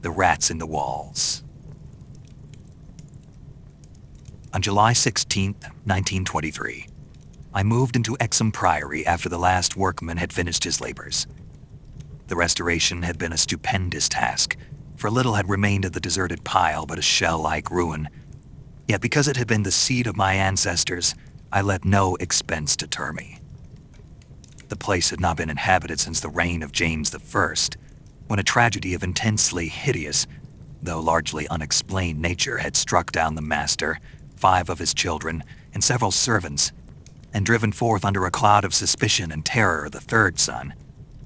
The Rats in the Walls. On July 16, 1923, I moved into Exham Priory after the last workman had finished his labors. The restoration had been a stupendous task, for little had remained of the deserted pile but a shell-like ruin. Yet because it had been the seat of my ancestors, I let no expense deter me. The place had not been inhabited since the reign of James I, when a tragedy of intensely hideous, though largely unexplained nature had struck down the master, 5 of his children, and several servants, and driven forth under a cloud of suspicion and terror the 3rd son,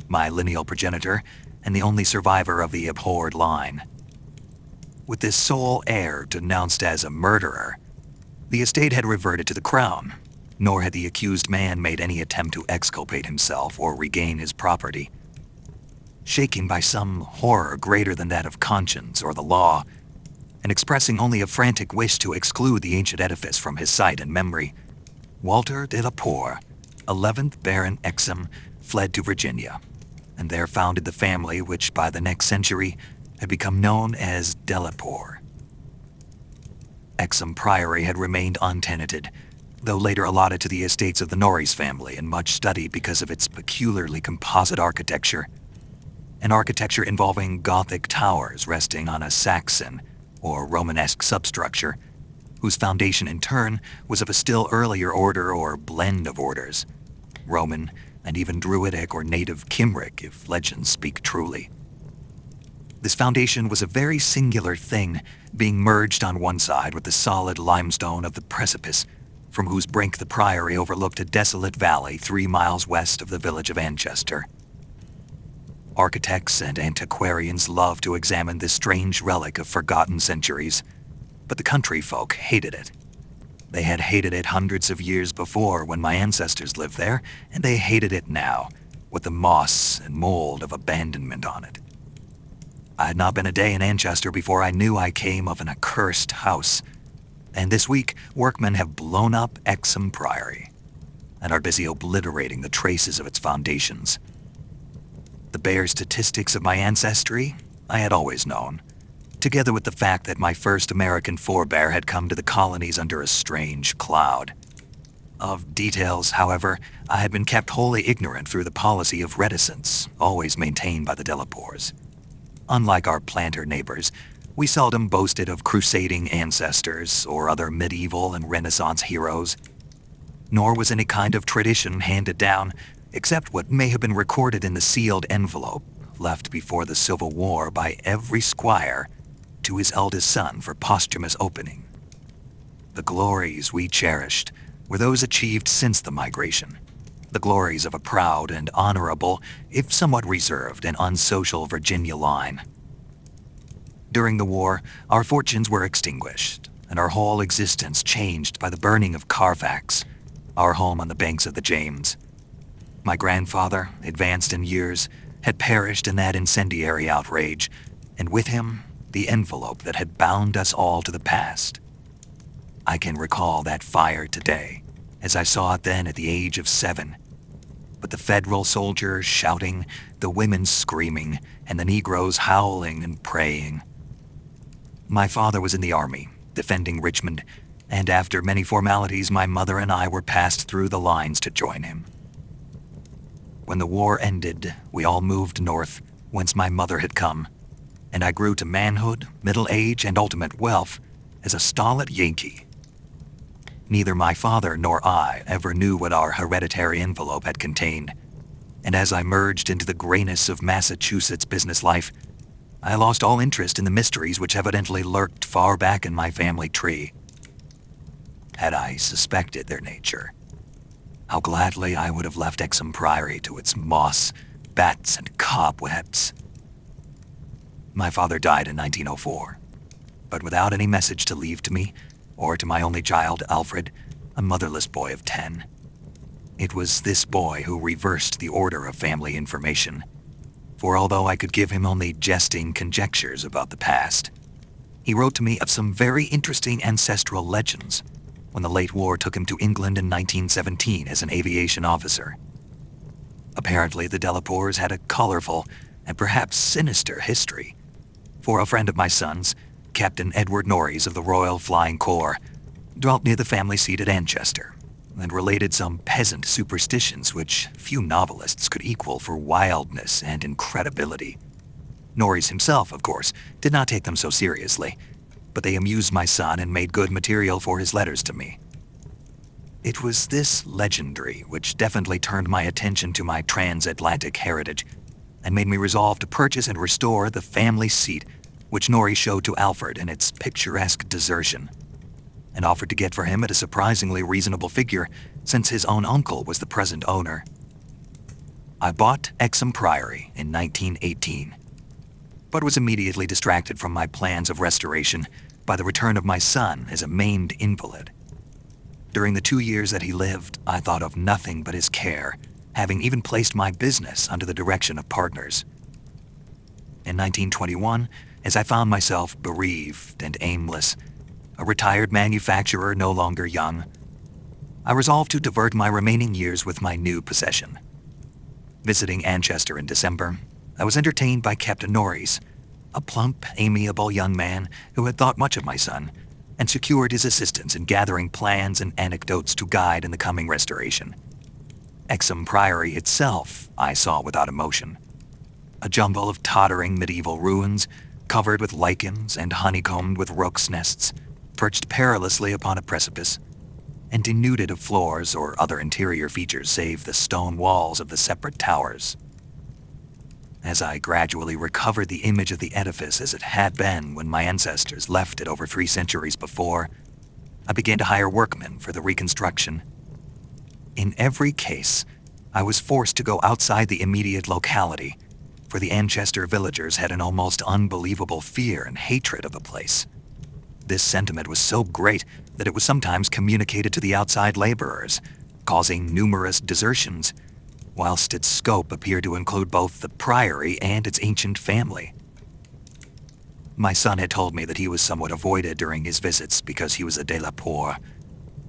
my lineal progenitor, and the only survivor of the abhorred line. With this sole heir denounced as a murderer, the estate had reverted to the crown, nor had the accused man made any attempt to exculpate himself or regain his property. Shaken by some horror greater than that of conscience or the law, and expressing only a frantic wish to exclude the ancient edifice from his sight and memory, Walter de la Poer, 11th Baron Exham, fled to Virginia, and there founded the family which by the next century had become known as de la Poer. Exham Priory had remained untenanted, though later allotted to the estates of the Norreys family and much studied because of its peculiarly composite architecture, an architecture involving Gothic towers resting on a Saxon or Romanesque substructure, whose foundation in turn was of a still earlier order or blend of orders, Roman and even Druidic or native Cymric if legends speak truly. This foundation was a very singular thing, being merged on one side with the solid limestone of the precipice, from whose brink the priory overlooked a desolate valley 3 miles west of the village of Anchester. Architects and antiquarians loved to examine this strange relic of forgotten centuries, but the country folk hated it. They had hated it hundreds of years before when my ancestors lived there, and they hated it now, with the moss and mold of abandonment on it. I had not been a day in Anchester before I knew I came of an accursed house, and this week workmen have blown up Exham Priory, and are busy obliterating the traces of its foundations. The bare statistics of my ancestry I had always known, together with the fact that my first American forebear had come to the colonies under a strange cloud. Of details, however, I had been kept wholly ignorant through the policy of reticence, always maintained by the de la Poers. Unlike our planter neighbors, we seldom boasted of crusading ancestors or other medieval and Renaissance heroes, nor was any kind of tradition handed down, except what may have been recorded in the sealed envelope left before the Civil War by every squire to his eldest son for posthumous opening. The glories we cherished were those achieved since the migration, the glories of a proud and honorable, if somewhat reserved and unsocial Virginia line. During the war, our fortunes were extinguished, and our whole existence changed by the burning of Carfax, our home on the banks of the James. My grandfather, advanced in years, had perished in that incendiary outrage, and with him, the envelope that had bound us all to the past. I can recall that fire today, as I saw it then at the age of 7. But the Federal soldiers shouting, the women screaming, and the Negroes howling and praying. My father was in the army, defending Richmond, and after many formalities, my mother and I were passed through the lines to join him. When the war ended, we all moved north, whence my mother had come, and I grew to manhood, middle age, and ultimate wealth as a stolid Yankee. Neither my father nor I ever knew what our hereditary envelope had contained, and as I merged into the grayness of Massachusetts business life, I lost all interest in the mysteries which evidently lurked far back in my family tree. Had I suspected their nature, how gladly I would have left Exham Priory to its moss, bats, and cobwebs. My father died in 1904, but without any message to leave to me, or to my only child, Alfred, a motherless boy of 10. It was this boy who reversed the order of family information, for although I could give him only jesting conjectures about the past, he wrote to me of some very interesting ancestral legends when the late war took him to England in 1917 as an aviation officer. Apparently, the de la Poers had a colorful and perhaps sinister history, For a friend of my son's, Captain Edward Norreys of the Royal Flying Corps, dwelt near the family seat at Anchester, and related some peasant superstitions which few novelists could equal for wildness and incredibility. Norreys himself, of course, did not take them so seriously, but they amused my son and made good material for his letters to me. It was this legendary which definitely turned my attention to my transatlantic heritage and made me resolve to purchase and restore the family seat which Norrie showed to Alfred in its picturesque desertion, and offered to get for him at a surprisingly reasonable figure, since his own uncle was the present owner. I bought Exham Priory in 1918, but was immediately distracted from my plans of restoration by the return of my son as a maimed invalid. During the 2 years that he lived, I thought of nothing but his care, having even placed my business under the direction of partners. In 1921, as I found myself bereaved and aimless, a retired manufacturer no longer young, I resolved to divert my remaining years with my new possession. Visiting Anchester in December, I was entertained by Captain Norreys, a plump, amiable young man who had thought much of my son, and secured his assistance in gathering plans and anecdotes to guide in the coming restoration. Exham Priory itself I saw without emotion. A jumble of tottering medieval ruins, covered with lichens and honeycombed with rooks' nests, perched perilously upon a precipice, and denuded of floors or other interior features save the stone walls of the separate towers. As I gradually recovered the image of the edifice as it had been when my ancestors left it over 3 centuries before, I began to hire workmen for the reconstruction. In every case, I was forced to go outside the immediate locality, for the Anchester villagers had an almost unbelievable fear and hatred of the place. This sentiment was so great that it was sometimes communicated to the outside laborers, causing numerous desertions, whilst its scope appeared to include both the priory and its ancient family. My son had told me that he was somewhat avoided during his visits because he was a de la Poor,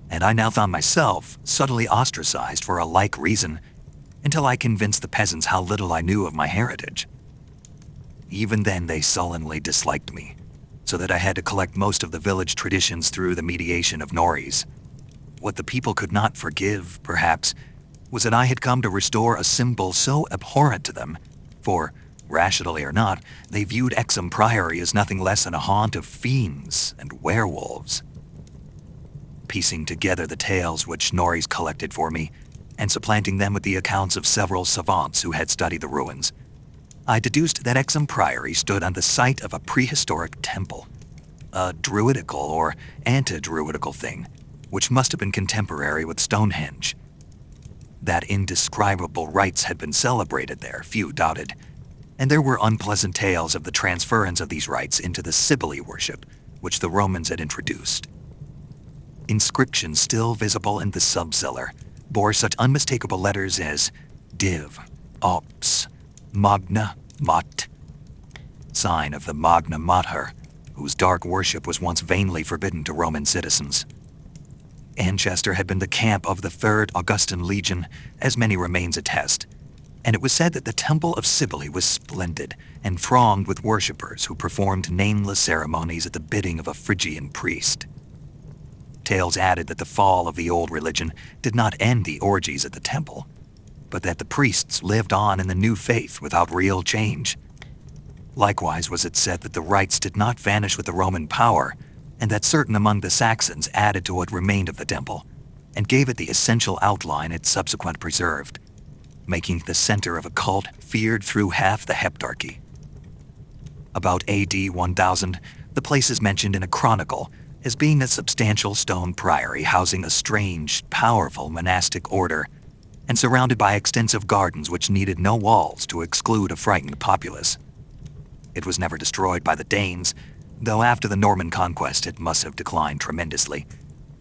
and I now found myself subtly ostracized for a like reason, until I convinced the peasants how little I knew of my heritage. Even then they sullenly disliked me, so that I had to collect most of the village traditions through the mediation of Norreys. What the people could not forgive, perhaps, was that I had come to restore a symbol so abhorrent to them, for, rationally or not, they viewed Exham Priory as nothing less than a haunt of fiends and werewolves. Piecing together the tales which Norreys collected for me, and supplanting them with the accounts of several savants who had studied the ruins, I deduced that Exham Priory stood on the site of a prehistoric temple, a druidical or anti-druidical thing, which must have been contemporary with Stonehenge. That indescribable rites had been celebrated there, few doubted, and there were unpleasant tales of the transference of these rites into the Sibylle worship, which the Romans had introduced. Inscriptions still visible in the subcellar bore such unmistakable letters as Div, Ops, Magna Mat, sign of the Magna Mater, whose dark worship was once vainly forbidden to Roman citizens. Anchester had been the camp of the 3rd Augustan Legion, as many remains attest, and it was said that the Temple of Sibylle was splendid and thronged with worshippers who performed nameless ceremonies at the bidding of a Phrygian priest. Tales added that the fall of the old religion did not end the orgies at the temple, but that the priests lived on in the new faith without real change. Likewise was it said that the rites did not vanish with the Roman power, and that certain among the Saxons added to what remained of the temple, and gave it the essential outline it subsequently preserved, making it the center of a cult feared through half the heptarchy. About AD 1000, the place is mentioned in a chronicle as being a substantial stone priory housing a strange, powerful monastic order, and surrounded by extensive gardens which needed no walls to exclude a frightened populace. It was never destroyed by the Danes, though after the Norman conquest it must have declined tremendously,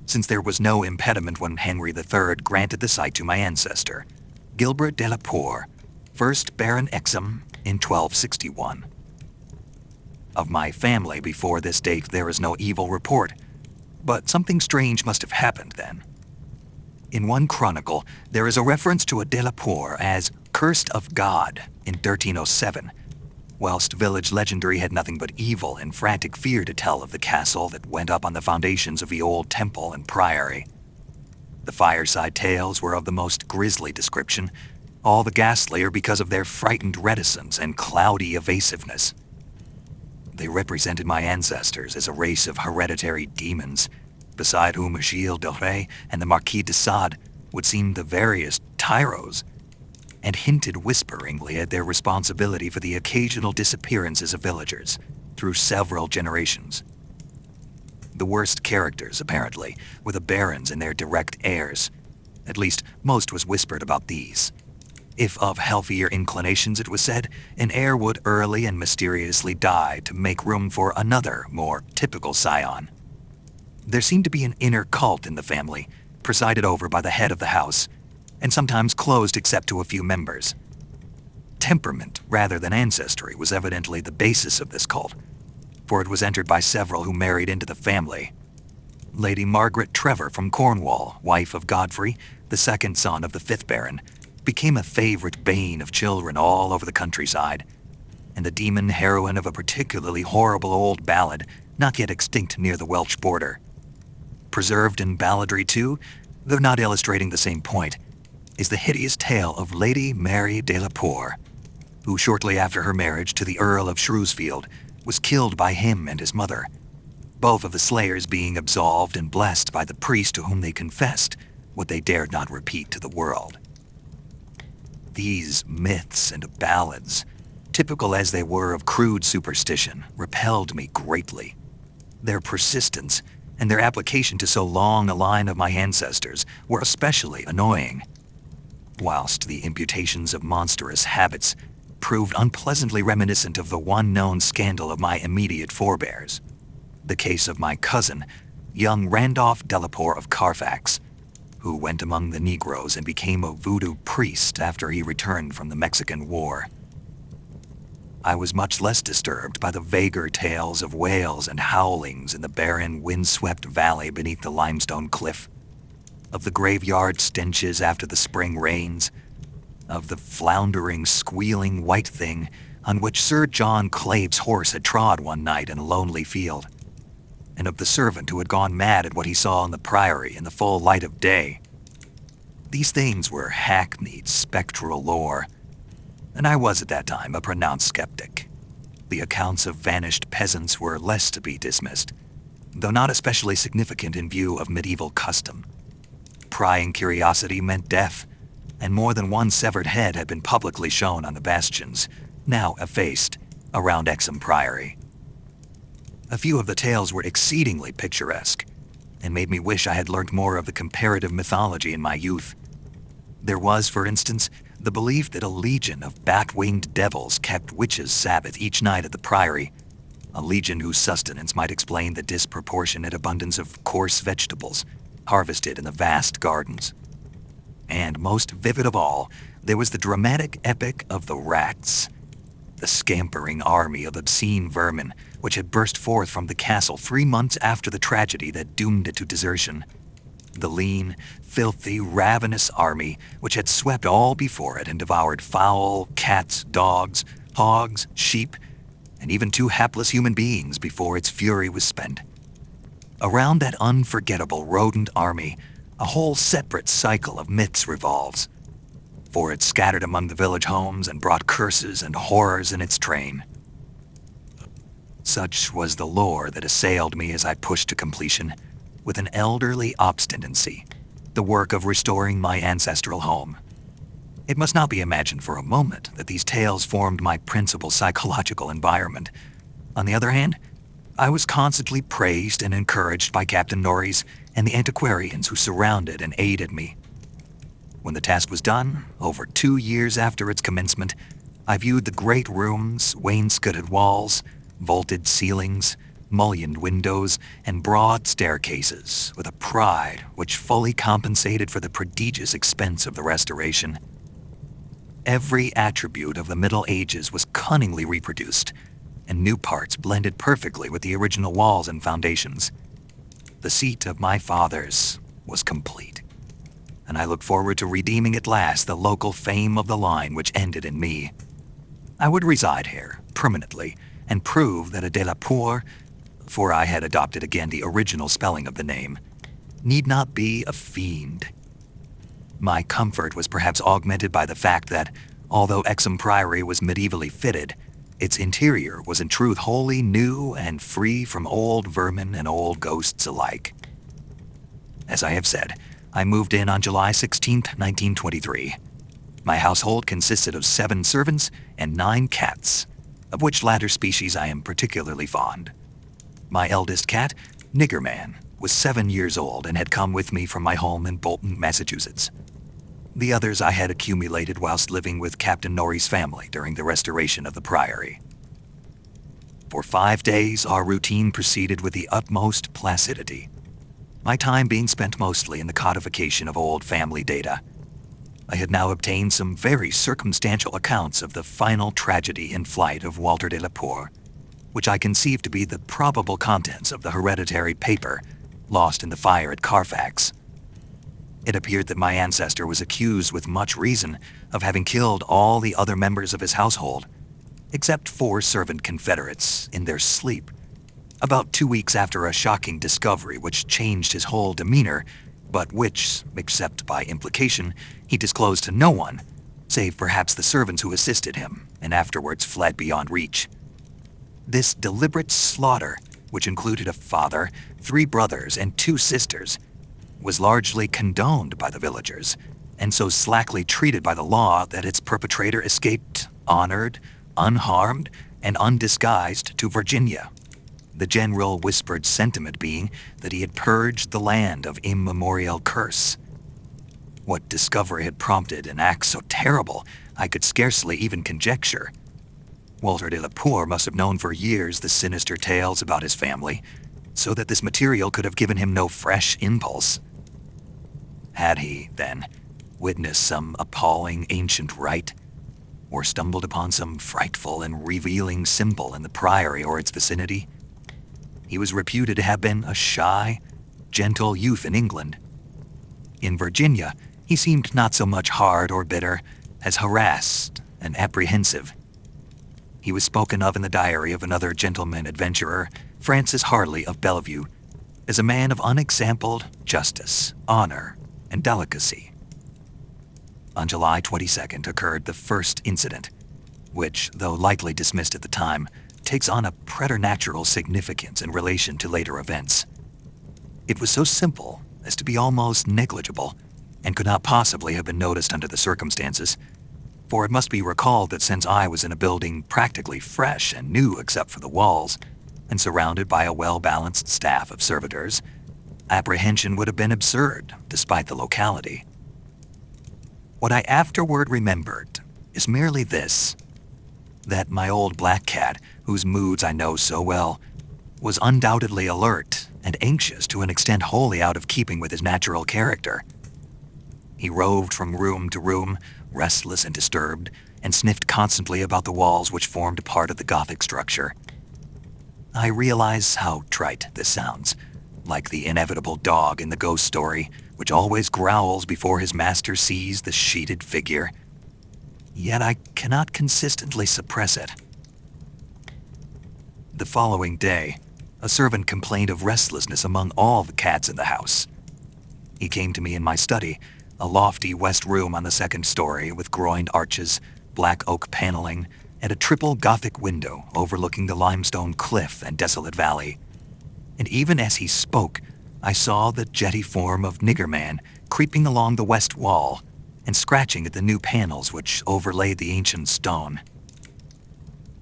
since there was no impediment when Henry III granted the site to my ancestor, Gilbert de la Poer, 1st Baron Exham, in 1261. Of my family before this date there is no evil report, but something strange must have happened then. In one chronicle, there is a reference to a de la Poer as cursed of God in 1307, whilst village legendary had nothing but evil and frantic fear to tell of the castle that went up on the foundations of the old temple and priory. The fireside tales were of the most grisly description, all the ghastlier because of their frightened reticence and cloudy evasiveness. They represented my ancestors as a race of hereditary demons, beside whom Gilles de Rais and the Marquis de Sade would seem the veriest tyros, and hinted whisperingly at their responsibility for the occasional disappearances of villagers through several generations. The worst characters, apparently, were the barons and their direct heirs. At least, most was whispered about these. If of healthier inclinations, it was said, an heir would early and mysteriously die to make room for another, more typical scion. There seemed to be an inner cult in the family, presided over by the head of the house, and sometimes closed except to a few members. Temperament, rather than ancestry, was evidently the basis of this cult, for it was entered by several who married into the family. Lady Margaret Trevor from Cornwall, wife of Godfrey, the second son of the 5th Baron, became a favorite bane of children all over the countryside, and the demon heroine of a particularly horrible old ballad, not yet extinct near the Welsh border. Preserved in balladry too, though not illustrating the same point, is the hideous tale of Lady Mary de la Poer, who shortly after her marriage to the Earl of Shrewsfield was killed by him and his mother, both of the slayers being absolved and blessed by the priest to whom they confessed what they dared not repeat to the world. These myths and ballads, typical as they were of crude superstition, repelled me greatly. Their persistence and their application to so long a line of my ancestors were especially annoying, whilst the imputations of monstrous habits proved unpleasantly reminiscent of the one known scandal of my immediate forebears, the case of my cousin, young Randolph Delapour of Carfax, who went among the Negroes and became a voodoo priest after he returned from the Mexican War. I was much less disturbed by the vaguer tales of wails and howlings in the barren, wind-swept valley beneath the limestone cliff, of the graveyard stenches after the spring rains, of the floundering, squealing white thing on which Sir John Clave's horse had trod one night in a lonely field, and of the servant who had gone mad at what he saw in the priory in the full light of day. These things were hackneyed, spectral lore, and I was at that time a pronounced skeptic. The accounts of vanished peasants were less to be dismissed, though not especially significant in view of medieval custom. Prying curiosity meant death, and more than one severed head had been publicly shown on the bastions, now effaced, around Exham Priory. A few of the tales were exceedingly picturesque, and made me wish I had learnt more of the comparative mythology in my youth. There was, for instance, the belief that a legion of bat-winged devils kept witches' Sabbath each night at the priory, a legion whose sustenance might explain the disproportionate abundance of coarse vegetables harvested in the vast gardens. And most vivid of all, there was the dramatic epic of the rats, the scampering army of obscene vermin which had burst forth from the castle 3 months after the tragedy that doomed it to desertion. The lean, filthy, ravenous army which had swept all before it and devoured fowl, cats, dogs, hogs, sheep, and even 2 hapless human beings before its fury was spent. Around that unforgettable rodent army, a whole separate cycle of myths revolves, for it scattered among the village homes and brought curses and horrors in its train. Such was the lore that assailed me as I pushed to completion, with an elderly obstinacy, the work of restoring my ancestral home. It must not be imagined for a moment that these tales formed my principal psychological environment. On the other hand, I was constantly praised and encouraged by Captain Norreys and the antiquarians who surrounded and aided me. When the task was done, over 2 years after its commencement, I viewed the great rooms, wainscoted walls, vaulted ceilings, mullioned windows, and broad staircases with a pride which fully compensated for the prodigious expense of the restoration. Every attribute of the Middle Ages was cunningly reproduced, and new parts blended perfectly with the original walls and foundations. The seat of my fathers was complete, and I looked forward to redeeming at last the local fame of the line which ended in me. I would reside here permanently and prove that a de la Poor, for I had adopted again the original spelling of the name, need not be a fiend. My comfort was perhaps augmented by the fact that, although Exham Priory was medievally fitted, its interior was in truth wholly new and free from old vermin and old ghosts alike. As I have said, I moved in on July 16, 1923. My household consisted of 7 servants and 9 cats, of which latter species I am particularly fond. My eldest cat, Niggerman, was 7 years old and had come with me from my home in Bolton, Massachusetts. The others I had accumulated whilst living with Captain Norrie's family during the restoration of the priory. For 5 days, our routine proceeded with the utmost placidity, my time being spent mostly in the codification of old family data. I had now obtained some very circumstantial accounts of the final tragedy in flight of Walter de la Poor, which I conceived to be the probable contents of the hereditary paper lost in the fire at Carfax. It appeared that my ancestor was accused with much reason of having killed all the other members of his household, except 4 servant confederates, in their sleep, about 2 weeks after a shocking discovery which changed his whole demeanor, but which, except by implication, he disclosed to no one, save perhaps the servants who assisted him, and afterwards fled beyond reach. This deliberate slaughter, which included a father, 3 brothers, and 2 sisters, was largely condoned by the villagers, and so slackly treated by the law that its perpetrator escaped honored, unharmed, and undisguised to Virginia, the general whispered sentiment being that he had purged the land of immemorial curse. What discovery had prompted an act so terrible, I could scarcely even conjecture. Walter de la Poor must have known for years the sinister tales about his family, so that this material could have given him no fresh impulse. Had he, then, witnessed some appalling ancient rite, or stumbled upon some frightful and revealing symbol in the priory or its vicinity? He was reputed to have been a shy, gentle youth in England. In Virginia, he seemed not so much hard or bitter as harassed and apprehensive. He was spoken of in the diary of another gentleman adventurer, Francis Harley of Bellevue, as a man of unexampled justice, honor, and delicacy. On July 22nd occurred the first incident, which, though lightly dismissed at the time, takes on a preternatural significance in relation to later events. It was so simple as to be almost negligible, and could not possibly have been noticed under the circumstances, for it must be recalled that since I was in a building practically fresh and new except for the walls, and surrounded by a well-balanced staff of servitors, apprehension would have been absurd, despite the locality. What I afterward remembered is merely this, that my old black cat, whose moods I know so well, was undoubtedly alert and anxious to an extent wholly out of keeping with his natural character. He roved from room to room, restless and disturbed, and sniffed constantly about the walls which formed part of the Gothic structure. I realize how trite this sounds, like the inevitable dog in the ghost story, which always growls before his master sees the sheeted figure. Yet I cannot consistently suppress it. The following day, a servant complained of restlessness among all the cats in the house. He came to me in my study, a lofty west room on the 2nd story with groined arches, black oak paneling, and a triple Gothic window overlooking the limestone cliff and desolate valley. And even as he spoke, I saw the jetty form of Niggerman creeping along the west wall and scratching at the new panels which overlaid the ancient stone.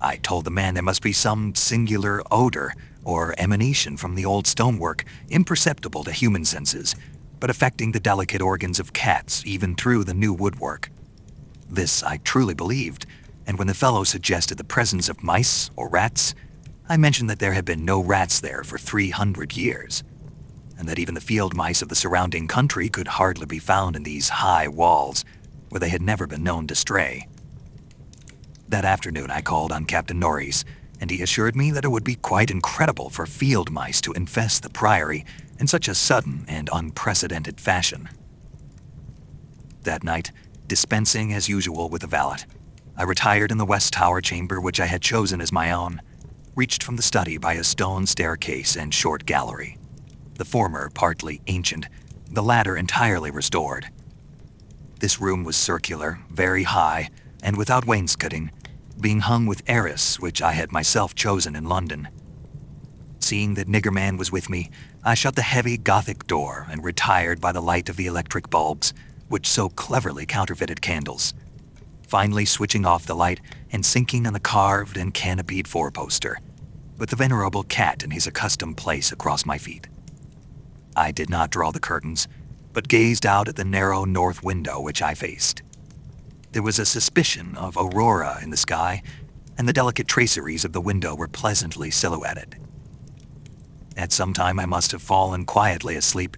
I told the man there must be some singular odor or emanation from the old stonework, imperceptible to human senses, but affecting the delicate organs of cats even through the new woodwork. This I truly believed, and when the fellow suggested the presence of mice or rats, I mentioned that there had been no rats there for 300 years, and that even the field mice of the surrounding country could hardly be found in these high walls, where they had never been known to stray. That afternoon I called on Captain Norrie's, and he assured me that it would be quite incredible for field mice to infest the priory in such a sudden and unprecedented fashion. That night, dispensing as usual with the valet, I retired in the west tower chamber which I had chosen as my own, reached from the study by a stone staircase and short gallery, the former partly ancient, the latter entirely restored. This room was circular, very high, and without wainscoting, being hung with arras which I had myself chosen in London. Seeing that Niggerman was with me, I shut the heavy Gothic door and retired by the light of the electric bulbs, which so cleverly counterfeited candles, finally switching off the light and sinking on the carved and canopied four-poster, with the venerable cat in his accustomed place across my feet. I did not draw the curtains, but gazed out at the narrow north window which I faced. There was a suspicion of aurora in the sky, and the delicate traceries of the window were pleasantly silhouetted. At some time I must have fallen quietly asleep,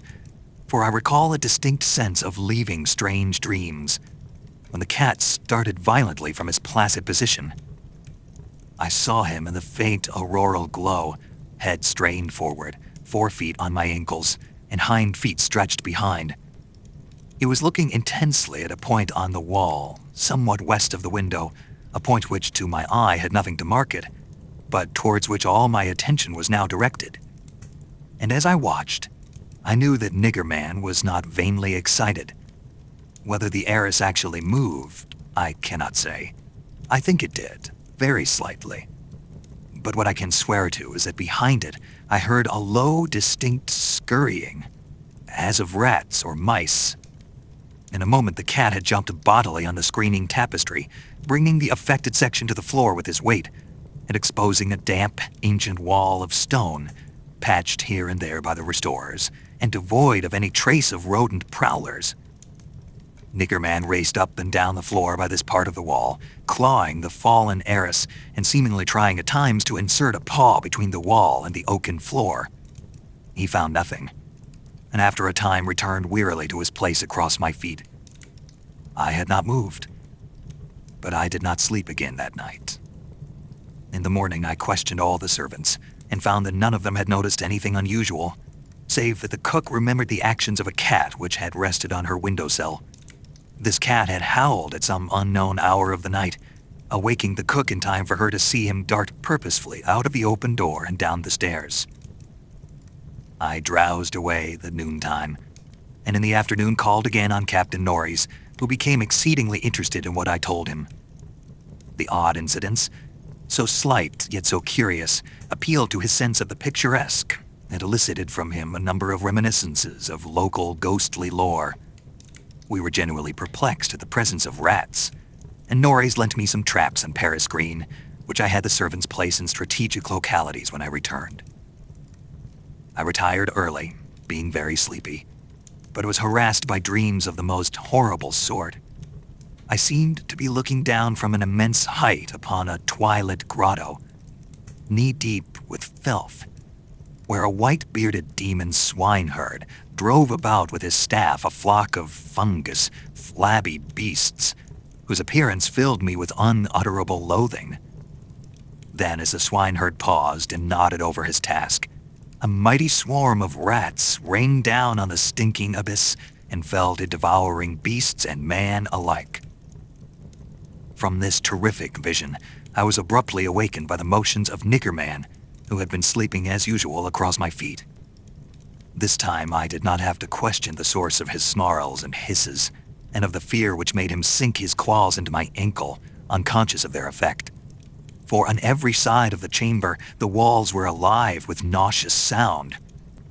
for I recall a distinct sense of leaving strange dreams, when the cat started violently from his placid position. I saw him in the faint auroral glow, head strained forward, 4 feet on my ankles, and hind feet stretched behind. He was looking intensely at a point on the wall, somewhat west of the window, a point which to my eye had nothing to mark it, but towards which all my attention was now directed. And as I watched, I knew that Niggerman was not vainly excited. Whether the arras actually moved, I cannot say. I think it did, very slightly. But what I can swear to is that behind it, I heard a low, distinct scurrying, as of rats or mice. In a moment, the cat had jumped bodily on the screening tapestry, bringing the affected section to the floor with his weight, and exposing a damp, ancient wall of stone, patched here and there by the restorers, and devoid of any trace of rodent prowlers. Niggerman raced up and down the floor by this part of the wall, clawing the fallen arras and seemingly trying at times to insert a paw between the wall and the oaken floor. He found nothing, and after a time returned wearily to his place across my feet. I had not moved, but I did not sleep again that night. In the morning I questioned all the servants, and found that none of them had noticed anything unusual, save that the cook remembered the actions of a cat which had rested on her windowsill. This cat had howled at some unknown hour of the night, awaking the cook in time for her to see him dart purposefully out of the open door and down the stairs. I drowsed away the noontime, and in the afternoon called again on Captain Norreys, who became exceedingly interested in what I told him. The odd incidents, so slight yet so curious, appealed to his sense of the picturesque, and elicited from him a number of reminiscences of local ghostly lore. We were genuinely perplexed at the presence of rats, and Norreys lent me some traps in Paris Green, which I had the servants place in strategic localities when I returned. I retired early, being very sleepy, but was harassed by dreams of the most horrible sort. I seemed to be looking down from an immense height upon a twilit grotto, knee-deep with filth, where a white-bearded demon swineherd drove about with his staff a flock of fungus, flabby beasts, whose appearance filled me with unutterable loathing. Then, as the swineherd paused and nodded over his task, a mighty swarm of rats rained down on the stinking abyss and fell to devouring beasts and man alike. From this terrific vision, I was abruptly awakened by the motions of Niggerman, who had been sleeping as usual across my feet. This time I did not have to question the source of his snarls and hisses, and of the fear which made him sink his claws into my ankle, unconscious of their effect. For on every side of the chamber the walls were alive with nauseous sound,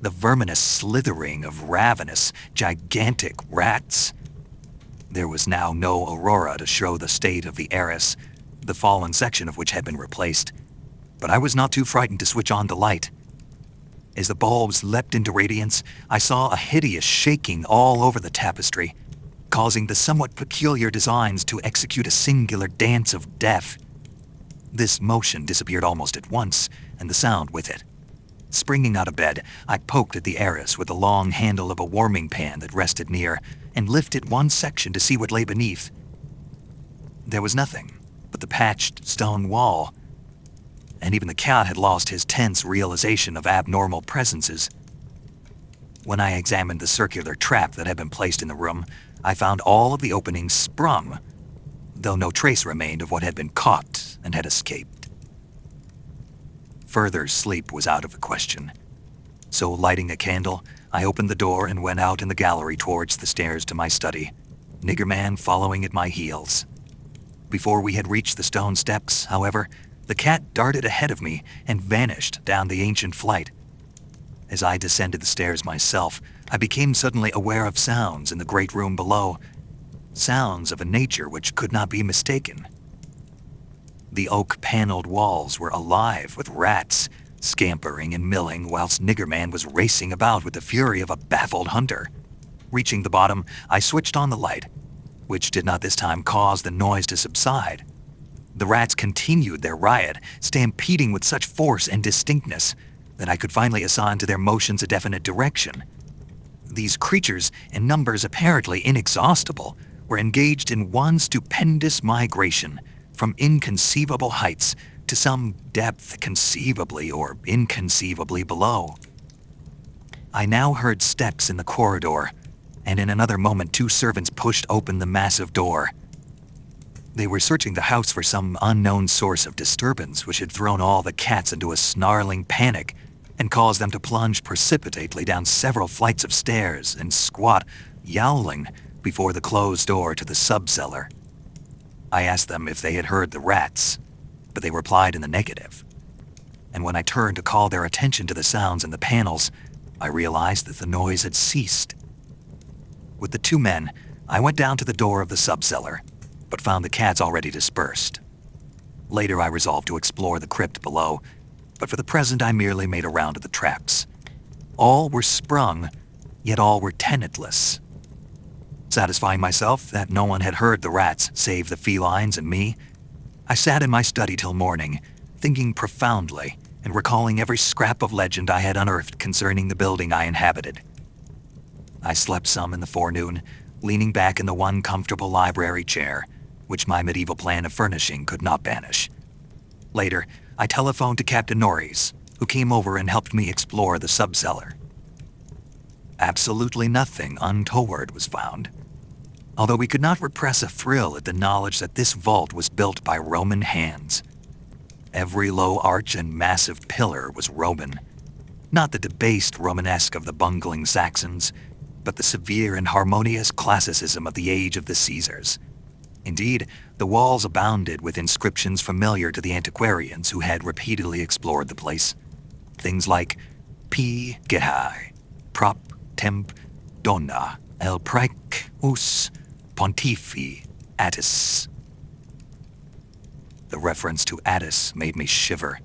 the verminous slithering of ravenous, gigantic rats. There was now no aurora to show the state of the arras, the fallen section of which had been replaced, but I was not too frightened to switch on the light. As the bulbs leapt into radiance, I saw a hideous shaking all over the tapestry, causing the somewhat peculiar designs to execute a singular dance of death. This motion disappeared almost at once, and the sound with it. Springing out of bed, I poked at the arras with the long handle of a warming pan that rested near, and lifted one section to see what lay beneath. There was nothing but the patched stone wall, and even the cat had lost his tense realization of abnormal presences. When I examined the circular trap that had been placed in the room, I found all of the openings sprung, though no trace remained of what had been caught and had escaped. Further sleep was out of the question, so lighting a candle, I opened the door and went out in the gallery towards the stairs to my study, Niggerman following at my heels. Before we had reached the stone steps, however, the cat darted ahead of me and vanished down the ancient flight. As I descended the stairs myself, I became suddenly aware of sounds in the great room below, sounds of a nature which could not be mistaken. The oak-paneled walls were alive with rats, scampering and milling whilst Niggerman was racing about with the fury of a baffled hunter. Reaching the bottom, I switched on the light, which did not this time cause the noise to subside. The rats continued their riot, stampeding with such force and distinctness that I could finally assign to their motions a definite direction. These creatures, in numbers apparently inexhaustible, were engaged in one stupendous migration from inconceivable heights to some depth conceivably or inconceivably below. I now heard steps in the corridor, and in another moment 2 servants pushed open the massive door. They were searching the house for some unknown source of disturbance which had thrown all the cats into a snarling panic and caused them to plunge precipitately down several flights of stairs and squat, yowling, before the closed door to the sub-cellar. I asked them if they had heard the rats, but they replied in the negative. And when I turned to call their attention to the sounds in the panels, I realized that the noise had ceased. With the 2 men, I went down to the door of the sub-cellar, but found the cats already dispersed. Later I resolved to explore the crypt below, but for the present I merely made a round of the traps. All were sprung, yet all were tenantless. Satisfying myself that no one had heard the rats save the felines and me, I sat in my study till morning, thinking profoundly and recalling every scrap of legend I had unearthed concerning the building I inhabited. I slept some in the forenoon, leaning back in the one comfortable library chair, which my medieval plan of furnishing could not banish. Later, I telephoned to Captain Norris, who came over and helped me explore the sub-cellar. Absolutely nothing untoward was found, although we could not repress a thrill at the knowledge that this vault was built by Roman hands. Every low arch and massive pillar was Roman, not the debased Romanesque of the bungling Saxons, but the severe and harmonious classicism of the age of the Caesars. Indeed, the walls abounded with inscriptions familiar to the antiquarians who had repeatedly explored the place. Things like P. Gehae, Prop Temp Donna, El Praec Us Pontifi Attis. The reference to Attis made me shiver,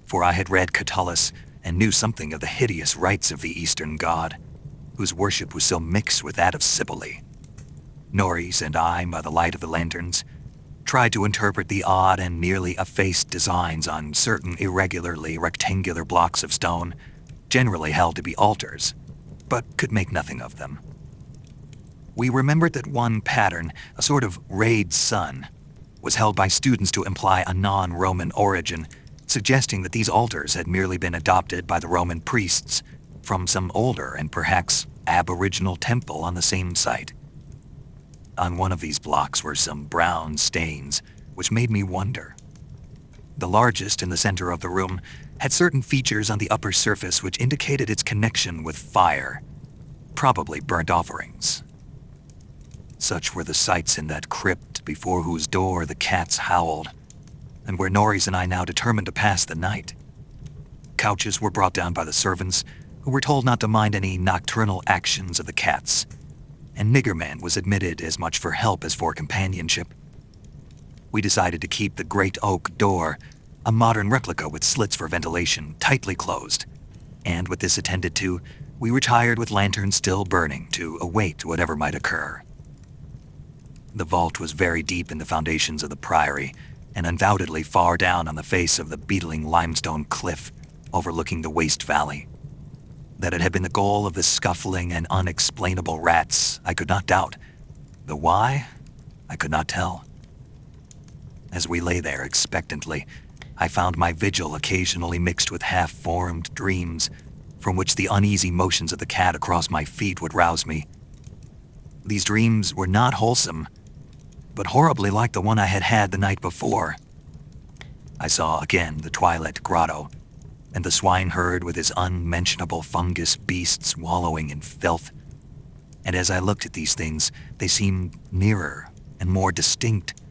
for I had read Catullus and knew something of the hideous rites of the Eastern god, whose worship was so mixed with that of Cybele. Norris and I, by the light of the lanterns, tried to interpret the odd and nearly effaced designs on certain irregularly rectangular blocks of stone, generally held to be altars, but could make nothing of them. We remembered that one pattern, a sort of rayed sun, was held by students to imply a non-Roman origin, suggesting that these altars had merely been adopted by the Roman priests from some older and perhaps aboriginal temple on the same site. On one of these blocks were some brown stains, which made me wonder. The largest, in the center of the room, had certain features on the upper surface which indicated its connection with fire, probably burnt offerings. Such were the sights in that crypt before whose door the cats howled, and where Norris and I now determined to pass the night. Couches were brought down by the servants, who were told not to mind any nocturnal actions of the cats, and Niggerman was admitted as much for help as for companionship. We decided to keep the great oak door, a modern replica with slits for ventilation, tightly closed, and with this attended to, we retired with lanterns still burning to await whatever might occur. The vault was very deep in the foundations of the priory, and undoubtedly far down on the face of the beetling limestone cliff overlooking the waste valley. That it had been the goal of the scuffling and unexplainable rats, I could not doubt. The why, I could not tell. As we lay there expectantly, I found my vigil occasionally mixed with half-formed dreams, from which the uneasy motions of the cat across my feet would rouse me. These dreams were not wholesome, but horribly like the one I had had the night before. I saw again the twilit grotto, and the swineherd with his unmentionable fungus beasts wallowing in filth. And as I looked at these things, they seemed nearer and more distinct,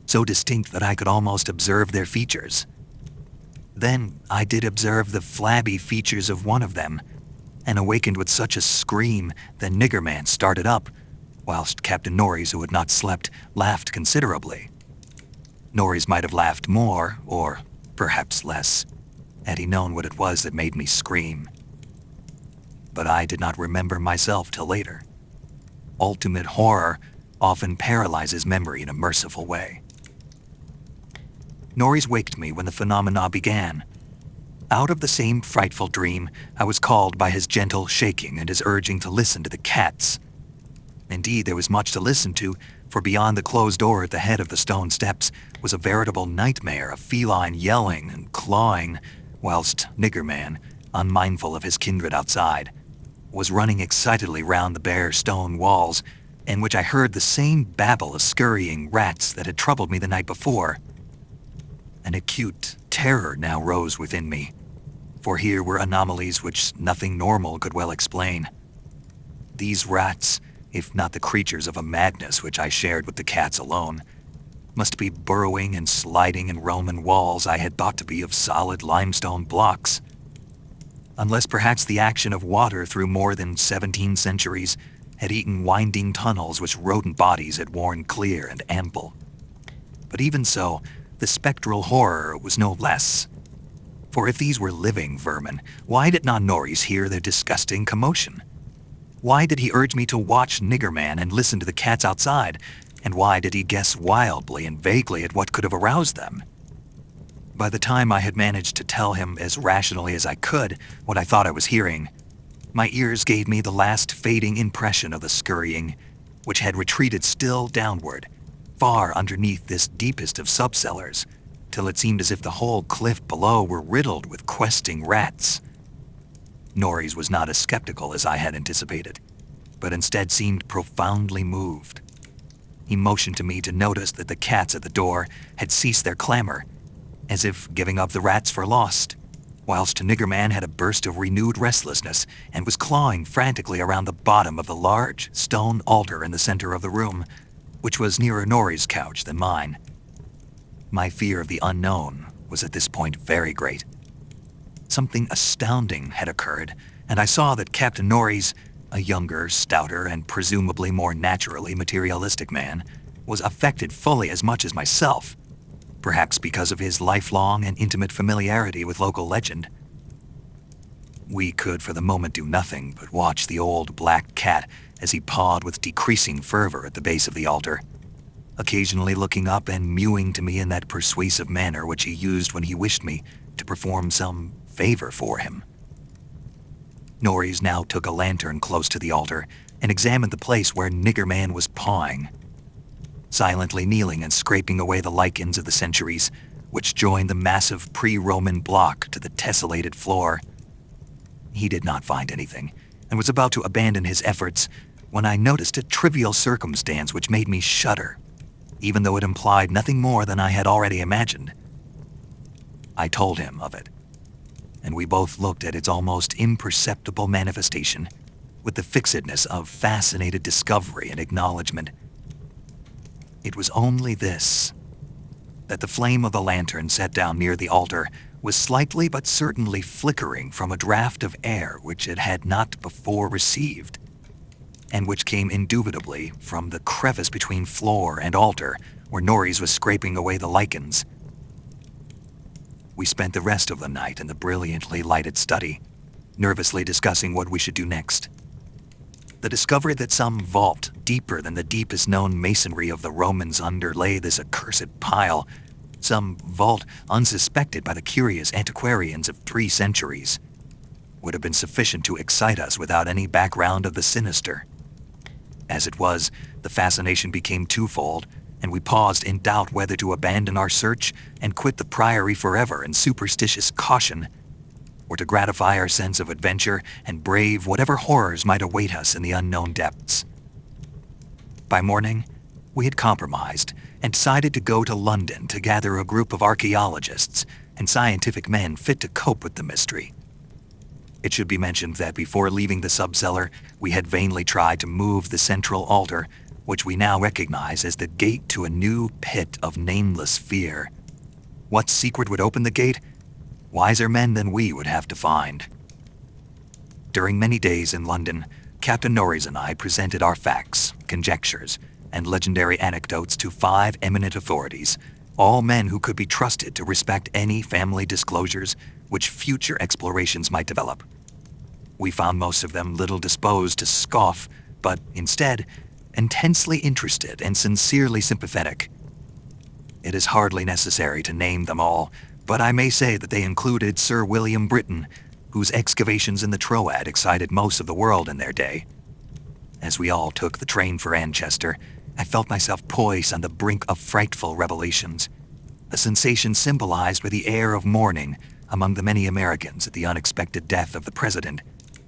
so distinct that I could almost observe their features. Then I did observe the flabby features of one of them, and awakened with such a scream that Niggerman started up, whilst Captain Norris, who had not slept, laughed considerably. Norris might have laughed more, or perhaps less, had he known what it was that made me scream. But I did not remember myself till later. Ultimate horror often paralyzes memory in a merciful way. Norris waked me when the phenomena began. Out of the same frightful dream, I was called by his gentle shaking and his urging to listen to the cats. Indeed, there was much to listen to, for beyond the closed door at the head of the stone steps was a veritable nightmare of feline yelling and clawing, whilst Niggerman, unmindful of his kindred outside, was running excitedly round the bare stone walls, in which I heard the same babble of scurrying rats that had troubled me the night before. An acute terror now rose within me, for here were anomalies which nothing normal could well explain. These rats, if not the creatures of a madness which I shared with the cats alone, must be burrowing and sliding in Roman walls I had thought to be of solid limestone blocks. Unless perhaps the action of water through more than 17 centuries had eaten winding tunnels which rodent bodies had worn clear and ample. But even so, the spectral horror was no less. For if these were living vermin, why did not Norris hear their disgusting commotion? Why did he urge me to watch Niggerman and listen to the cats outside? And why did he guess wildly and vaguely at what could have aroused them? By the time I had managed to tell him as rationally as I could what I thought I was hearing, my ears gave me the last fading impression of the scurrying, which had retreated still downward, far underneath this deepest of subcellars, till it seemed as if the whole cliff below were riddled with questing rats. Norris was not as skeptical as I had anticipated, but instead seemed profoundly moved. He motioned to me to notice that the cats at the door had ceased their clamor, as if giving up the rats for lost, whilst Niggerman had a burst of renewed restlessness and was clawing frantically around the bottom of the large stone altar in the center of the room, which was nearer Norris' couch than mine. My fear of the unknown was at this point very great. Something astounding had occurred, and I saw that Captain Norris, a younger, stouter, and presumably more naturally materialistic man, was affected fully as much as myself, perhaps because of his lifelong and intimate familiarity with local legend. We could for the moment do nothing but watch the old black cat as he pawed with decreasing fervor at the base of the altar, occasionally looking up and mewing to me in that persuasive manner which he used when he wished me to perform some favor for him. Norris now took a lantern close to the altar and examined the place where Niggerman was pawing, silently kneeling and scraping away the lichens of the centuries, which joined the massive pre-Roman block to the tessellated floor. He did not find anything, and was about to abandon his efforts when I noticed a trivial circumstance which made me shudder, even though it implied nothing more than I had already imagined. I told him of it, and we both looked at its almost imperceptible manifestation with the fixedness of fascinated discovery and acknowledgement. It was only this, that the flame of the lantern set down near the altar was slightly but certainly flickering from a draught of air which it had not before received, and which came indubitably from the crevice between floor and altar where Norris was scraping away the lichens. We spent the rest of the night in the brilliantly lighted study, nervously discussing what we should do next. The discovery that some vault deeper than the deepest known masonry of the Romans underlay this accursed pile, some vault unsuspected by the curious antiquarians of 3 centuries, would have been sufficient to excite us without any background of the sinister. As it was, the fascination became twofold, and we paused in doubt whether to abandon our search and quit the priory forever in superstitious caution, or to gratify our sense of adventure and brave whatever horrors might await us in the unknown depths. By morning, We had compromised and decided to go to London to gather a group of archaeologists and scientific men fit to cope with the mystery. It should be mentioned that before leaving the subcellar, we had vainly tried to move the central altar, which we now recognize as the gate to a new pit of nameless fear. What secret would open the gate? Wiser men than we would have to find. During many days in London, Captain Norris and I presented our facts, conjectures, and legendary anecdotes to 5 eminent authorities, all men who could be trusted to respect any family disclosures which future explorations might develop. We found most of them little disposed to scoff, but instead, intensely interested and sincerely sympathetic. It is hardly necessary to name them all, but I may say that they included Sir William Britton, whose excavations in the Troad excited most of the world in their day. As we all took the train for Manchester, I felt myself poised on the brink of frightful revelations, a sensation symbolized by the air of mourning among the many Americans at the unexpected death of the president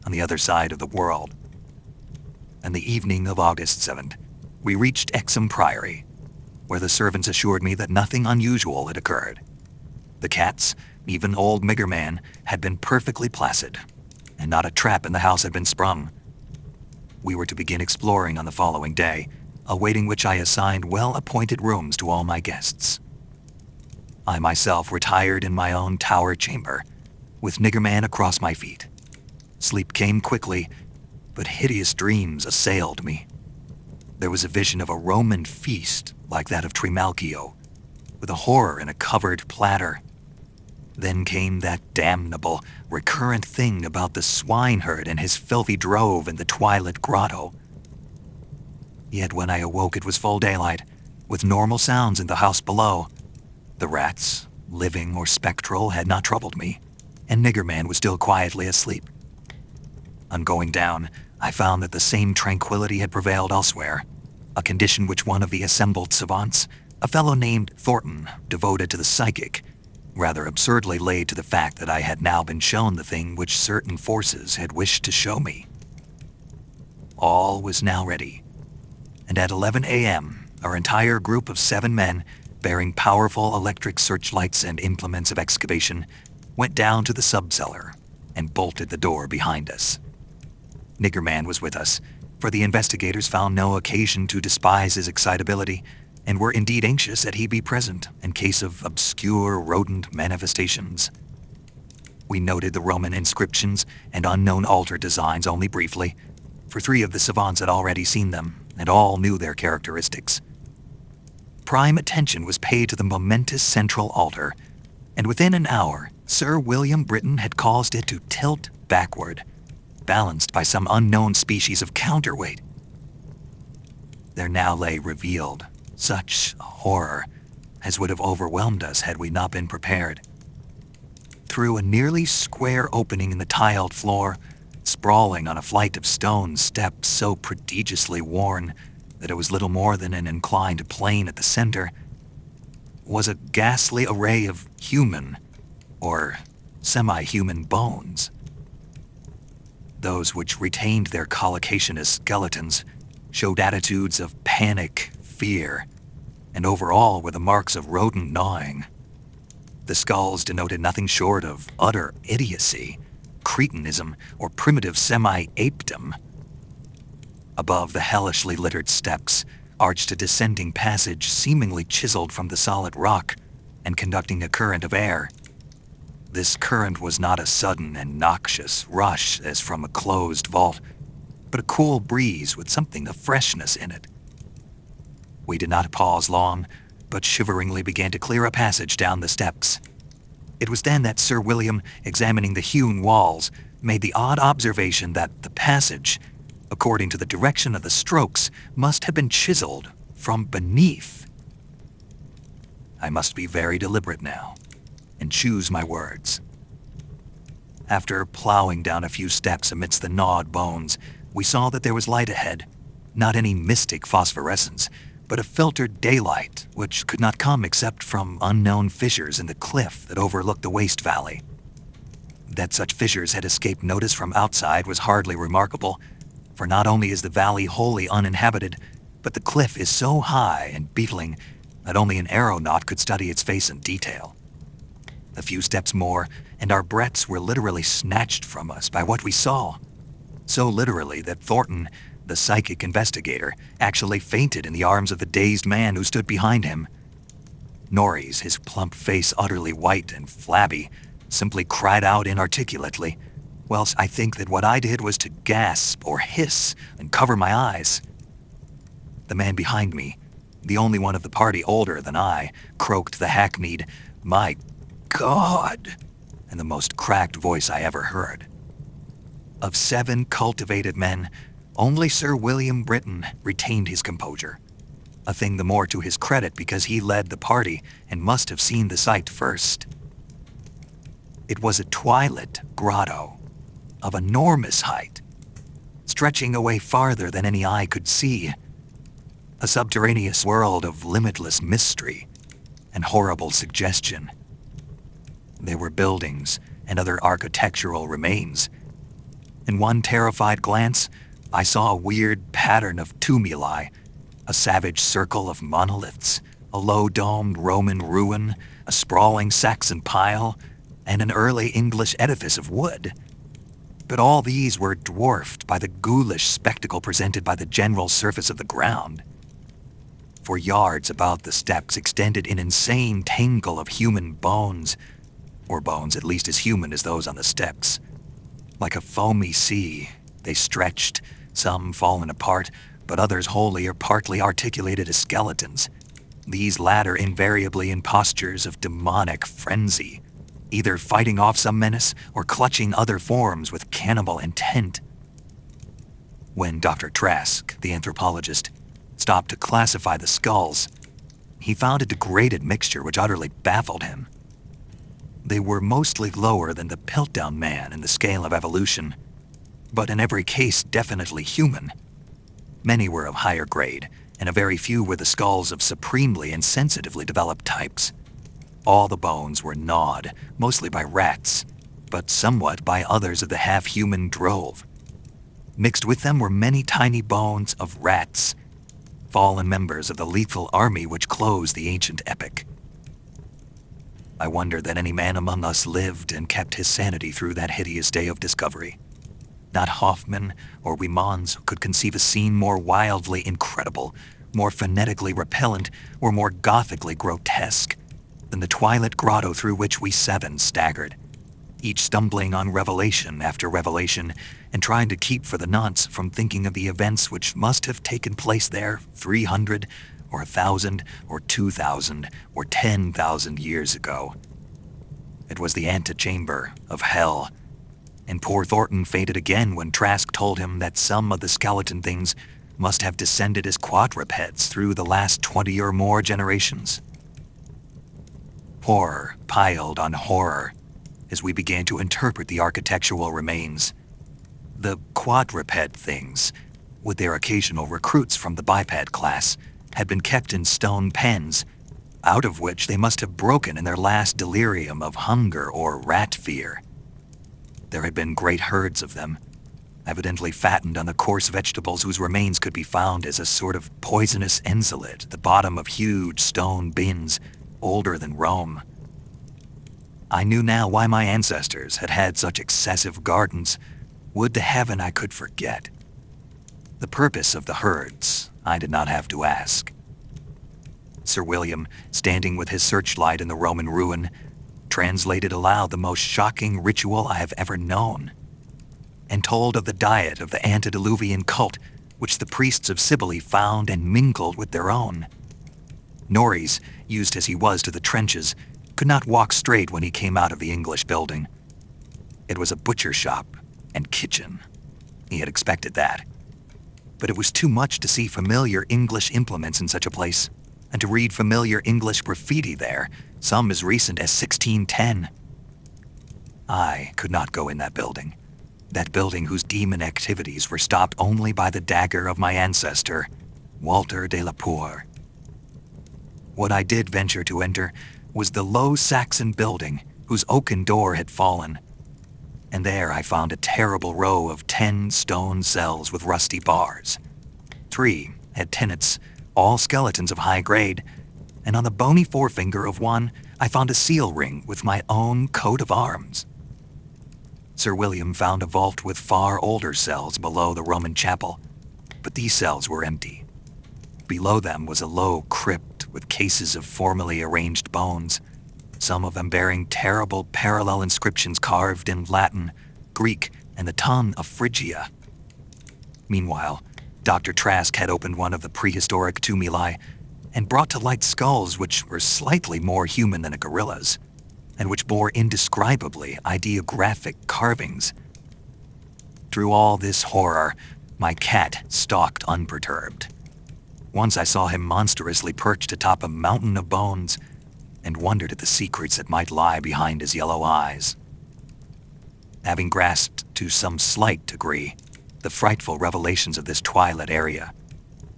on the other side of the world. On the evening of August 7th, we reached Exham Priory, where the servants assured me that nothing unusual had occurred. The cats, even old Miggerman, had been perfectly placid, and not a trap in the house had been sprung. We were to begin exploring on the following day, awaiting which I assigned well-appointed rooms to all my guests. I myself retired in my own tower chamber, with Niggerman across my feet. Sleep came quickly, but hideous dreams assailed me. There was a vision of a Roman feast like that of Trimalchio, with a horror in a covered platter. Then came that damnable, recurrent thing about the swineherd and his filthy drove in the twilit grotto. Yet when I awoke it was full daylight, with normal sounds in the house below. The rats, living or spectral, had not troubled me, and Niggerman was still quietly asleep. On going down, I found that the same tranquility had prevailed elsewhere, a condition which one of the assembled savants, a fellow named Thornton, devoted to the psychic, rather absurdly laid to the fact that I had now been shown the thing which certain forces had wished to show me. All was now ready, and at 11 a.m., our entire group of 7 men, bearing powerful electric searchlights and implements of excavation, went down to the subcellar and bolted the door behind us. Niggerman was with us, for the investigators found no occasion to despise his excitability, and were indeed anxious that he be present in case of obscure rodent manifestations. We noted the Roman inscriptions and unknown altar designs only briefly, for 3 of the savants had already seen them, and all knew their characteristics. Prime attention was paid to the momentous central altar, and within an hour, Sir William Britton had caused it to tilt backward, balanced by some unknown species of counterweight. There now lay revealed such a horror as would have overwhelmed us had we not been prepared. Through a nearly square opening in the tiled floor, sprawling on a flight of stone steps so prodigiously worn that it was little more than an inclined plane at the center, was a ghastly array of human, or semi-human bones. Those which retained their collocation as skeletons showed attitudes of panic, fear, and overall were the marks of rodent gnawing. The skulls denoted nothing short of utter idiocy, cretinism, or primitive semi-apedom. Above the hellishly littered steps arched a descending passage seemingly chiseled from the solid rock and conducting a current of air. This current was not a sudden and noxious rush as from a closed vault, but a cool breeze with something of freshness in it. We did not pause long, but shiveringly began to clear a passage down the steps. It was then that Sir William, examining the hewn walls, made the odd observation that the passage, according to the direction of the strokes, must have been chiseled from beneath. I must be very deliberate now, and choose my words. After plowing down a few steps amidst the gnawed bones, we saw that there was light ahead, not any mystic phosphorescence, but a filtered daylight which could not come except from unknown fissures in the cliff that overlooked the waste valley. That such fissures had escaped notice from outside was hardly remarkable, for not only is the valley wholly uninhabited, but the cliff is so high and beetling that only an aeronaut could study its face in detail. A few steps more, and our breaths were literally snatched from us by what we saw. So literally that Thornton, the psychic investigator, actually fainted in the arms of the dazed man who stood behind him. Norris, his plump face utterly white and flabby, simply cried out inarticulately, whilst I think that what I did was to gasp or hiss and cover my eyes. The man behind me, the only one of the party older than I, croaked the hackneyed, "My God," in the most cracked voice I ever heard. Of 7 cultivated men, only Sir William Britton retained his composure, a thing the more to his credit because he led the party and must have seen the sight first. It was a twilit grotto of enormous height, stretching away farther than any eye could see, a subterraneous world of limitless mystery and horrible suggestion. There were buildings and other architectural remains. In one terrified glance, I saw a weird pattern of tumuli, a savage circle of monoliths, a low-domed Roman ruin, a sprawling Saxon pile, and an early English edifice of wood. But all these were dwarfed by the ghoulish spectacle presented by the general surface of the ground. For yards about the steps extended an insane tangle of human bones, or bones at least as human as those on the steps. Like a foamy sea, they stretched, some fallen apart, but others wholly or partly articulated as skeletons, these latter invariably in postures of demonic frenzy, either fighting off some menace or clutching other forms with cannibal intent. When Dr. Trask, the anthropologist, stopped to classify the skulls, he found a degraded mixture which utterly baffled him. They were mostly lower than the Piltdown man in the scale of evolution, but in every case definitely human. Many were of higher grade, and a very few were the skulls of supremely and sensitively developed types. All the bones were gnawed, mostly by rats, but somewhat by others of the half-human drove. Mixed with them were many tiny bones of rats, fallen members of the lethal army which closed the ancient epic. I wonder that any man among us lived and kept his sanity through that hideous day of discovery. Not Hoffman or Wimans could conceive a scene more wildly incredible, more phonetically repellent, or more gothically grotesque than the twilit grotto through which we 7 staggered, each stumbling on revelation after revelation and trying to keep for the nonce from thinking of the events which must have taken place there 300 or 1,000 or 2,000 or 10,000 years ago. It was the antechamber of hell, and poor Thornton fainted again when Trask told him that some of the skeleton things must have descended as quadrupeds through the last 20 or more generations. Horror piled on horror as we began to interpret the architectural remains. The quadruped things, with their occasional recruits from the biped class, had been kept in stone pens, out of which they must have broken in their last delirium of hunger or rat fear. There had been great herds of them, evidently fattened on the coarse vegetables whose remains could be found as a sort of poisonous ensilade at the bottom of huge stone bins, older than Rome. I knew now why my ancestors had had such excessive gardens. Would to heaven I could forget. The purpose of the herds I did not have to ask. Sir William, standing with his searchlight in the Roman ruin, translated aloud the most shocking ritual I have ever known, and told of the diet of the antediluvian cult which the priests of Cybele found and mingled with their own. Norris, used as he was to the trenches, could not walk straight when he came out of the English building. It was a butcher shop and kitchen. He had expected that. But it was too much to see familiar English implements in such a place, and to read familiar English graffiti there, some as recent as 1610. I could not go in that building whose demon activities were stopped only by the dagger of my ancestor, Walter de la Poer. What I did venture to enter was the low Saxon building whose oaken door had fallen, and there I found a terrible row of 10 stone cells with rusty bars. 3 had tenets, all skeletons of high grade, and on the bony forefinger of one, I found a seal ring with my own coat of arms. Sir William found a vault with far older cells below the Roman chapel, but these cells were empty. Below them was a low crypt with cases of formally arranged bones, some of them bearing terrible parallel inscriptions carved in Latin, Greek, and the tongue of Phrygia. Meanwhile, Dr. Trask had opened one of the prehistoric tumuli and brought to light skulls which were slightly more human than a gorilla's, and which bore indescribably ideographic carvings. Through all this horror, my cat stalked unperturbed. Once I saw him monstrously perched atop a mountain of bones and wondered at the secrets that might lie behind his yellow eyes. Having grasped to some slight degree the frightful revelations of this twilit area,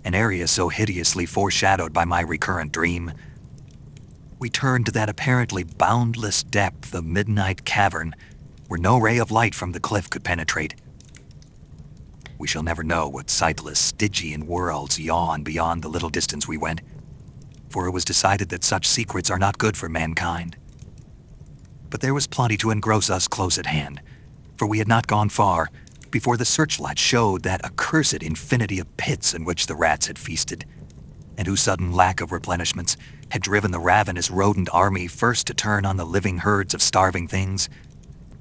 an area so hideously foreshadowed by my recurrent dream, we turned to that apparently boundless depth of midnight cavern where no ray of light from the cliff could penetrate. We shall never know what sightless Stygian worlds yawn beyond the little distance we went, for it was decided that such secrets are not good for mankind. But there was plenty to engross us close at hand, for we had not gone far before the searchlight showed that accursed infinity of pits in which the rats had feasted, and whose sudden lack of replenishments had driven the ravenous rodent army first to turn on the living herds of starving things,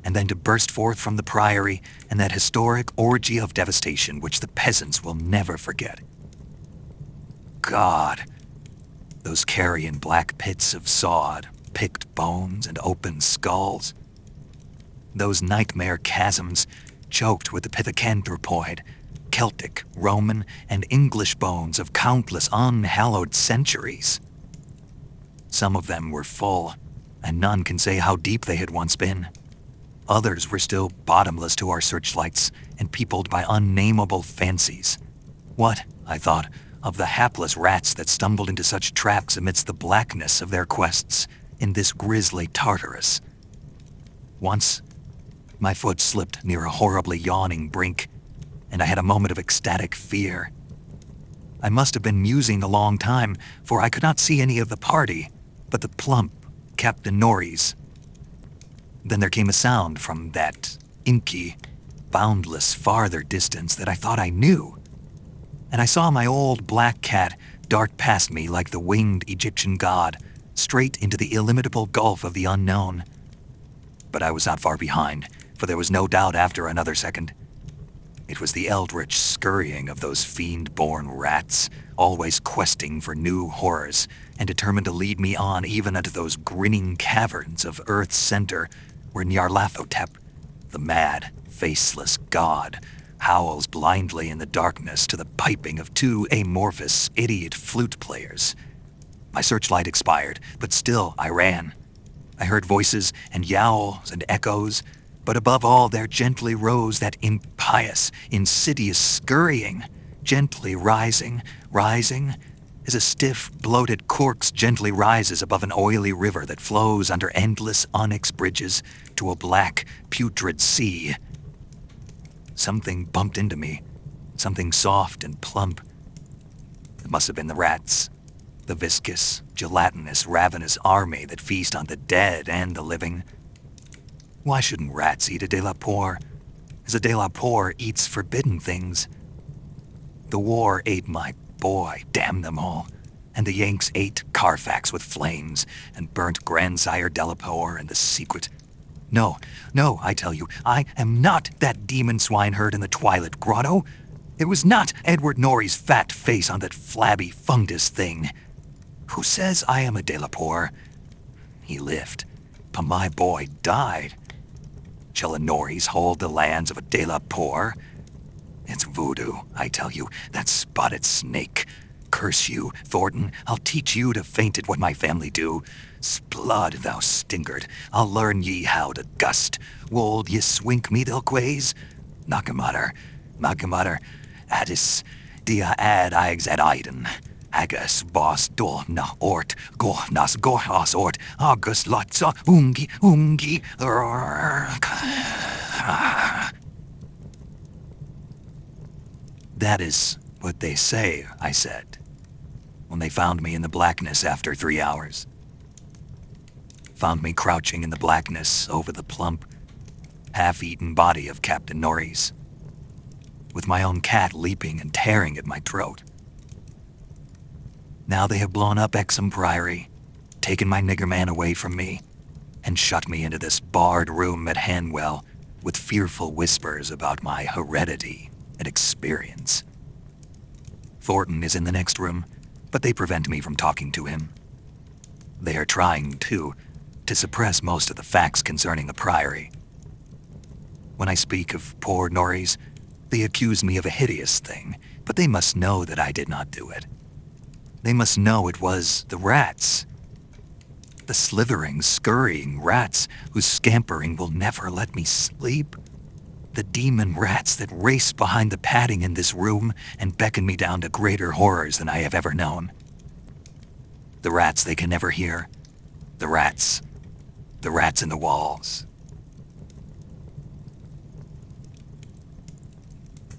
and then to burst forth from the priory in that historic orgy of devastation which the peasants will never forget. God, those carrion black pits of sawed, picked bones and open skulls. Those nightmare chasms choked with the pithecanthropoid, Celtic, Roman, and English bones of countless unhallowed centuries. Some of them were full, and none can say how deep they had once been. Others were still bottomless to our searchlights and peopled by unnameable fancies. What, I thought, of the hapless rats that stumbled into such traps amidst the blackness of their quests in this grisly Tartarus? Once, my foot slipped near a horribly yawning brink, and I had a moment of ecstatic fear. I must have been musing a long time, for I could not see any of the party, but the plump Captain Norries. Then there came a sound from that inky, boundless farther distance that I thought I knew, and I saw my old black cat dart past me like the winged Egyptian god, straight into the illimitable gulf of the unknown. But I was not far behind, for there was no doubt after another second. It was the eldritch scurrying of those fiend-born rats, always questing for new horrors, and determined to lead me on even unto those grinning caverns of Earth's center, where Nyarlathotep, the mad, faceless god, howls blindly in the darkness to the piping of two amorphous idiot flute players. My searchlight expired, but still I ran. I heard voices and yowls and echoes, but above all there gently rose that impious, insidious scurrying, gently rising, as a stiff, bloated corpse gently rises above an oily river that flows under endless onyx bridges to a black, putrid sea. Something bumped into me, something soft and plump. It must have been the rats, the viscous, gelatinous, ravenous army that feast on the dead and the living. Why shouldn't rats eat a de la poor, as a de la poor eats forbidden things? The war ate my boy, damn them all, and the Yanks ate Carfax with flames and burnt Grandsire Delapour and the secret. No, I tell you, I am not that demon swineherd in the Twilit Grotto. It was not Edward Norrie's fat face on that flabby fungus thing. Who says I am a Delapour? He lived, but my boy died. Shall a Norries hold the lands of a Delapour? It's voodoo, I tell you, that spotted snake. Curse you, Thornton, I'll teach you to faint at what my family do. Splud, thou stinkard, I'll learn ye how to gust. Wold ye swink me thilquays? Nakamatter, addis, dia ad aigs ad iden. Agus bos dol na ort, go nas go has ort, August lotsa ungi. That is what they say," I said, when they found me in the blackness after 3 hours. Found me crouching in the blackness over the plump, half-eaten body of Captain Norris, with my own cat leaping and tearing at my throat. Now they have blown up Exham Priory, taken my nigger man away from me, and shut me into this barred room at Hanwell with fearful whispers about my heredity and experience. Thornton is in the next room, but they prevent me from talking to him. They are trying, too, to suppress most of the facts concerning the Priory. When I speak of poor Norris, they accuse me of a hideous thing, but they must know that I did not do it. They must know it was the rats. The slithering, scurrying rats whose scampering will never let me sleep. The demon rats that race behind the padding in this room and beckon me down to greater horrors than I have ever known. The rats they can never hear. The rats in the walls.